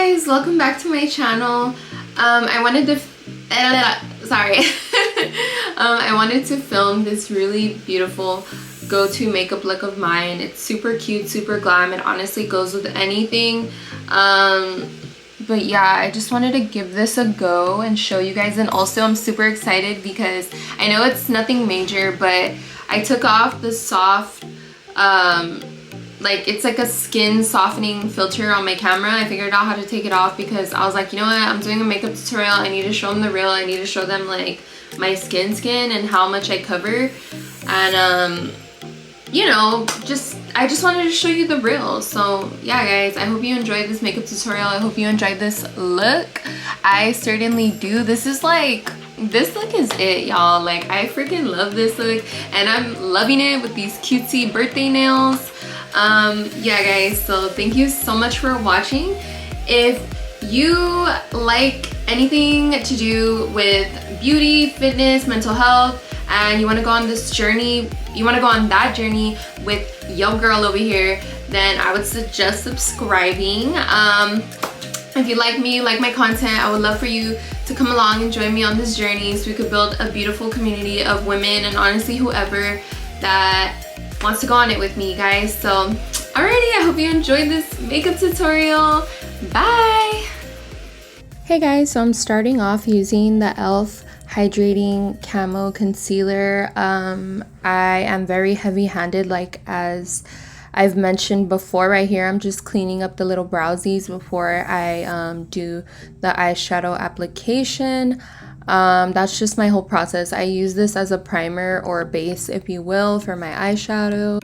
guys, welcome back to my channel. I wanted to I wanted to film this really beautiful go-to makeup look of mine. It's super cute, super glam. It honestly goes with anything. But yeah, I just wanted to give this a go and show you guys. And also I'm super excited because I know it's nothing major, but I took off the soft it's like a skin softening filter on my camera. I figured out how to take it off because I was like, you know what, I'm doing a makeup tutorial. I need to show them the real. I need to show them like my skin and how much I cover. And you know, I just wanted to show you the real. So yeah guys, I hope you enjoyed this makeup tutorial. I hope you enjoyed this look. I certainly do. This look is it, y'all. Like, I freaking love this look and I'm loving it with these cutesy birthday nails. Yeah guys, so thank you so much for watching. If you like anything to do with beauty, fitness, mental health, and you want to go on this journey, you want to go on that journey with yo girl over here, then I would suggest subscribing. If you like me, like my content, I would love for you to come along and join me on this journey so we could build a beautiful community of women and honestly whoever that wants to go on it with me, guys. So alrighty, I hope you enjoyed this makeup tutorial. Bye! Hey guys, so I'm starting off using the e.l.f. Hydrating Camo Concealer. I am very heavy-handed, like as I've mentioned before. Right here I'm just cleaning up the little browsies before I do the eyeshadow application. That's just my whole process. I use this as a primer or base, if you will, for my eyeshadow.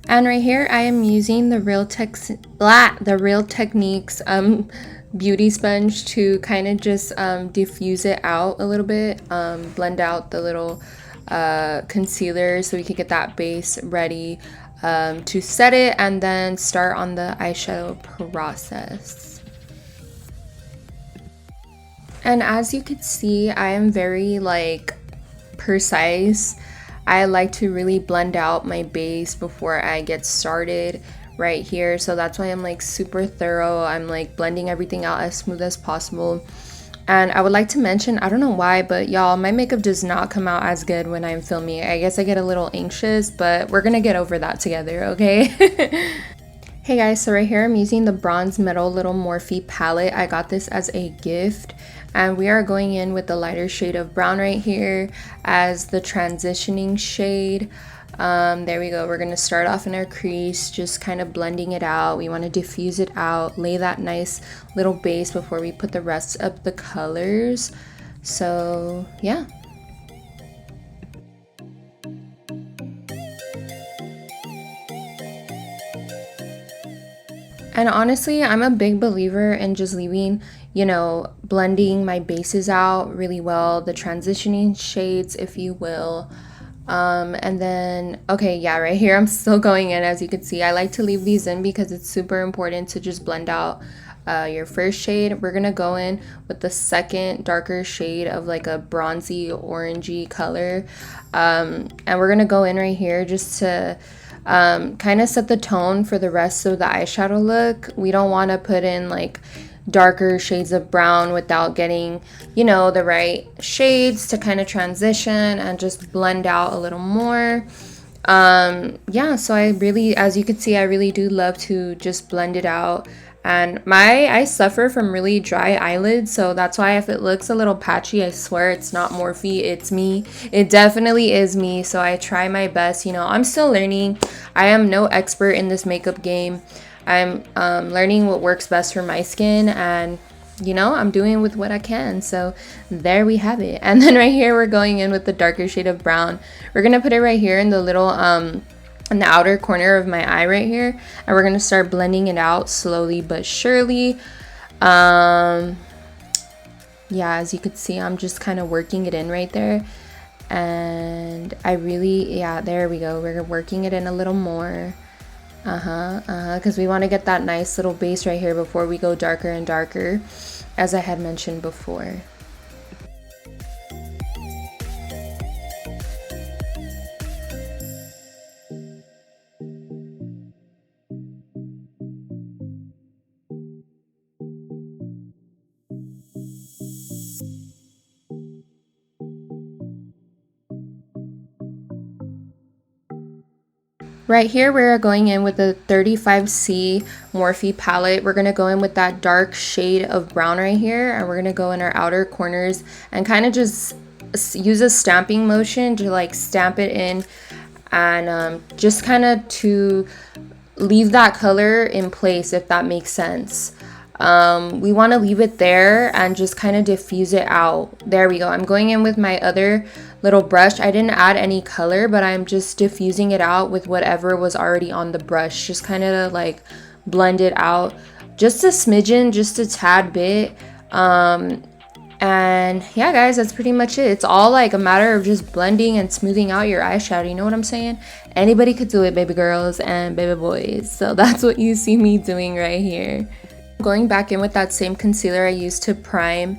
And right here I am using the Real Techniques beauty sponge to kind of just diffuse it out a little bit, blend out the little concealer so we can get that base ready to set it and then start on the eyeshadow process. And as you can see, I am very precise. I like to really blend out my base before I get started right here, so that's why I'm super thorough. I'm blending everything out as smooth as possible. And I would like to mention, I don't know why, but y'all, my makeup does not come out as good when I'm filming. I guess I get a little anxious, but we're gonna get over that together, okay? Hey guys, so right here I'm using the Bronze Metal Little Morphe palette. I got this as a gift. And we are going in with the lighter shade of brown right here as the transitioning shade. There we go. We're going to start off in our crease, just kind of blending it out. We want to diffuse it out, lay that nice little base before we put the rest of the colors. So, yeah. And honestly, I'm a big believer in just leaving, you know, blending my bases out really well, the transitioning shades, if you will. And then, okay, yeah, right here I'm still going in. As you can see, I like to leave these in because it's super important to just blend out your first shade. We're gonna go in with the second darker shade of a bronzy orangey color. And we're gonna go in right here just to kind of set the tone for the rest of the eyeshadow look. We don't want to put in darker shades of brown without getting, you know, the right shades to kind of transition and just blend out a little more. Yeah, so I really, as you can see, I really do love to just blend it out. And I suffer from really dry eyelids, so that's why if it looks a little patchy, I swear it's not Morphe, it's me. It definitely is me, so I try my best. You know, I'm still learning. I am no expert in this makeup game. I'm learning what works best for my skin, and you know, I'm doing with what I can. So there we have it. And then right here we're going in with the darker shade of brown. We're gonna put it right here in the little in the outer corner of my eye right here, and we're gonna start blending it out slowly but surely. Yeah, as you can see, I'm just kind of working it in right there, and I really, yeah, there we go, we're working it in a little more. Because we want to get that nice little base right here before we go darker and darker, as I had mentioned before. Right here, we're going in with the 35C Morphe palette. We're going to go in with that dark shade of brown right here, and we're going to go in our outer corners and kind of just use a stamping motion to like stamp it in, and just kind of to leave that color in place, if that makes sense. We want to leave it there and just kind of diffuse it out. There we go. I'm going in with my other little brush. I didn't add any color, but I'm just diffusing it out with whatever was already on the brush. Just kind of like blend it out just a smidgen, just a tad bit. And yeah, guys, that's pretty much it. It's all like a matter of just blending and smoothing out your eyeshadow. You know what I'm saying? Anybody could do it, baby girls and baby boys. So that's what you see me doing right here. Going back in with that same concealer I used to prime.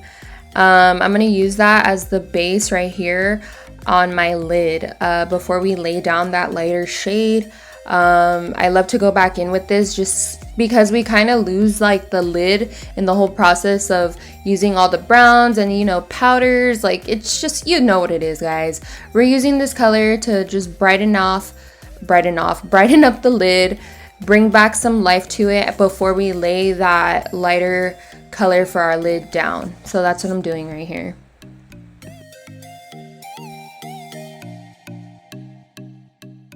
I'm going to use that as the base right here on my lid before we lay down that lighter shade. I love to go back in with this just because we kind of lose like the lid in the whole process of using all the browns and, you know, powders. Like, it's just, you know what it is, guys. We're using this color to just brighten up the lid, bring back some life to it before we lay that lighter color for our lid down. So that's what I'm doing right here.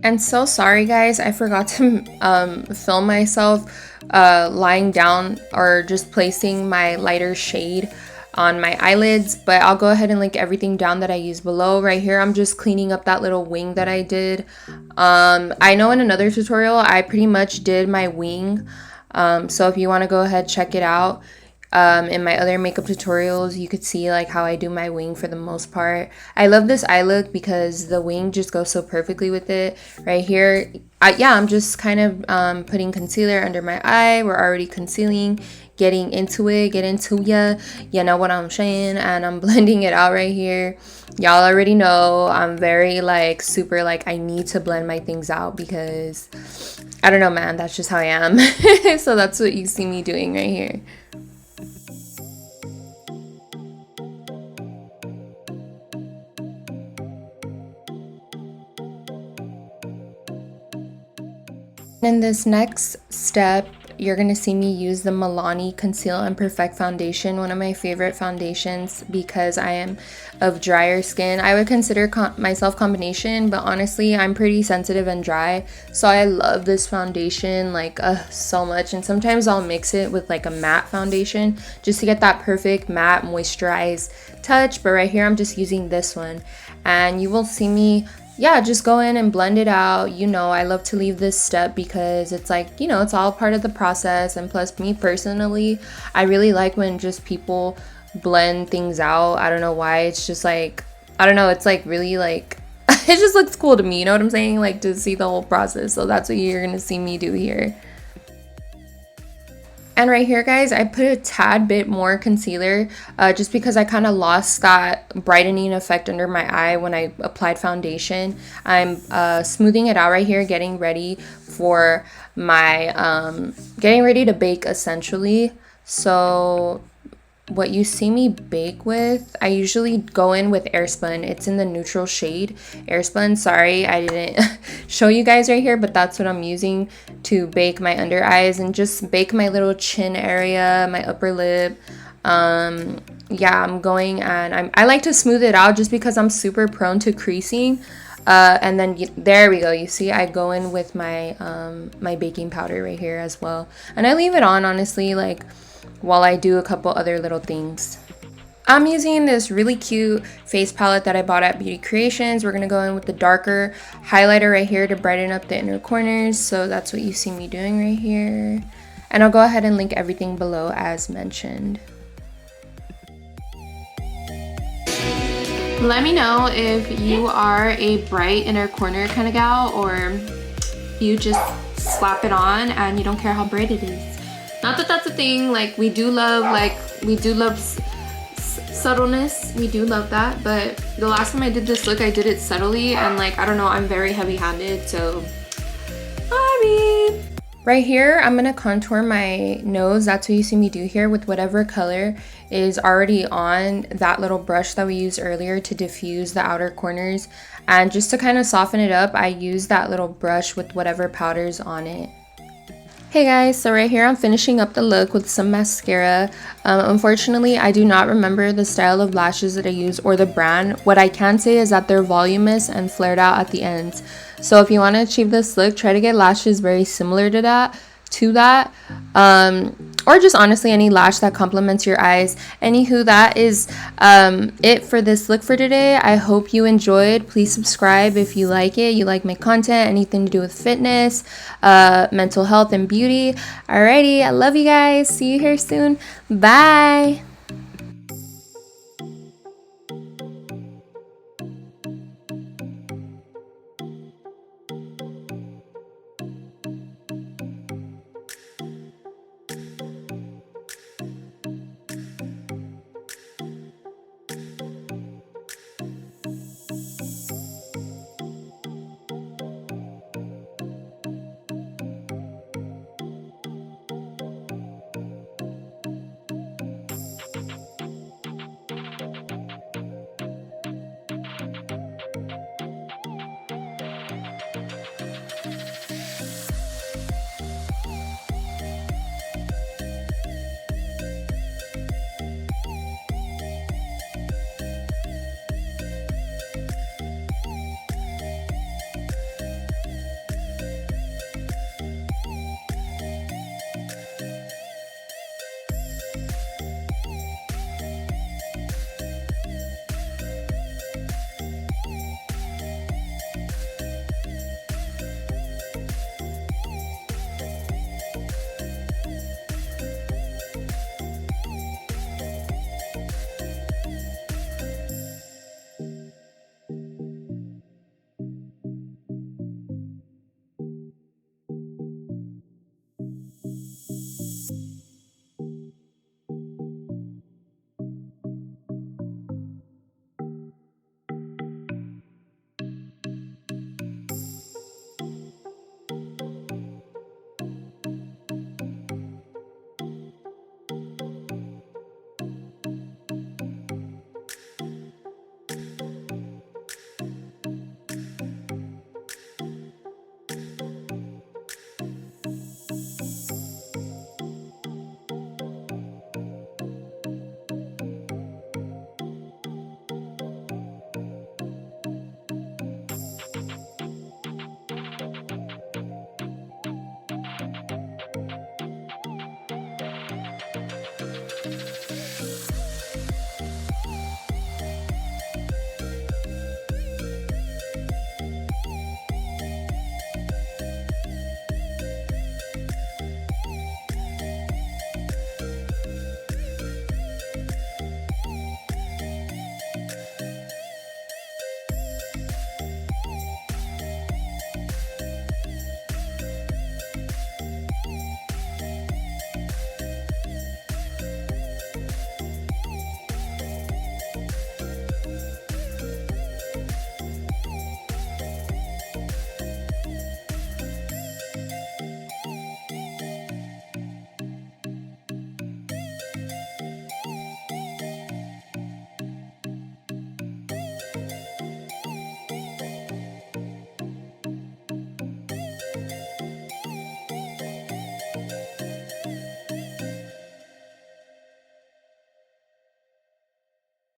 And so sorry, guys, I forgot to film myself lying down or just placing my lighter shade on my eyelids, but I'll go ahead and link everything down that I use below. Right here, I'm just cleaning up that little wing that I did. I know in another tutorial, I pretty much did my wing. So if you want to go ahead, check it out. In my other makeup tutorials, you could see like how I do my wing for the most part. I love this eye look because the wing just goes so perfectly with it. Right here, I'm just kind of putting concealer under my eye. We're already concealing, getting into it, get into ya, you know what I'm saying, and I'm blending it out right here. Y'all already know I'm very like super like I need to blend my things out because I don't know, man, that's just how I am. So that's what you see me doing right here. In this next step, you're going to see me use the Milani Conceal and Perfect foundation, one of my favorite foundations because I am of drier skin. I would consider myself combination, but honestly, I'm pretty sensitive and dry, so I love this foundation like so much. And sometimes I'll mix it with like a matte foundation just to get that perfect matte moisturized touch, but right here I'm just using this one, and you will see me just go in and blend it out. You know, I love to leave this step because it's like, you know, it's all part of the process. And plus, me personally, I really like when just people blend things out. I don't know why. It's just like, I don't know, it's like really like it just looks cool to me, you know what I'm saying, like to see the whole process. So that's what you're gonna see me do here. And right here, guys, I put a tad bit more concealer just because I kind of lost that brightening effect under my eye when I applied foundation. I'm smoothing it out right here, getting ready for my, getting ready to bake essentially. So what you see me bake with, I usually go in with Airspun. It's in the neutral shade Airspun. Sorry, I didn't show you guys right here, but that's what I'm using to bake my under eyes and just bake my little chin area, my upper lip. I'm going and I like to smooth it out just because I'm super prone to creasing. And then there we go. You see, I go in with my my baking powder right here as well, and I leave it on honestly, like while I do a couple other little things. I'm using this really cute face palette that I bought at Beauty Creations. We're gonna go in with the darker highlighter right here to brighten up the inner corners. So that's what you see me doing right here. And I'll go ahead and link everything below as mentioned. Let me know if you are a bright inner corner kind of gal, or you just slap it on and you don't care how bright it is. Not that that's a thing, like we do love subtleness, we do love that, but the last time I did this look I did it subtly, and like I don't know, I'm very heavy-handed, so sorry. Right here I'm gonna contour my nose. That's what you see me do here with whatever color is already on that little brush that we used earlier to diffuse the outer corners, and just to kind of soften it up I use that little brush with whatever powder's on it. Hey guys, so right here I'm finishing up the look with some mascara. Unfortunately, I do not remember the style of lashes that I use or the brand. What I can say is that they're voluminous and flared out at the ends. So if you want to achieve this look, try to get lashes very similar to that. Or just honestly any lash that complements your eyes. Anywho, that is it for this look for today. I hope you enjoyed. Please subscribe if you like it, you like my content, anything to do with fitness, mental health and beauty. Alrighty, I love you guys. See you here soon. Bye.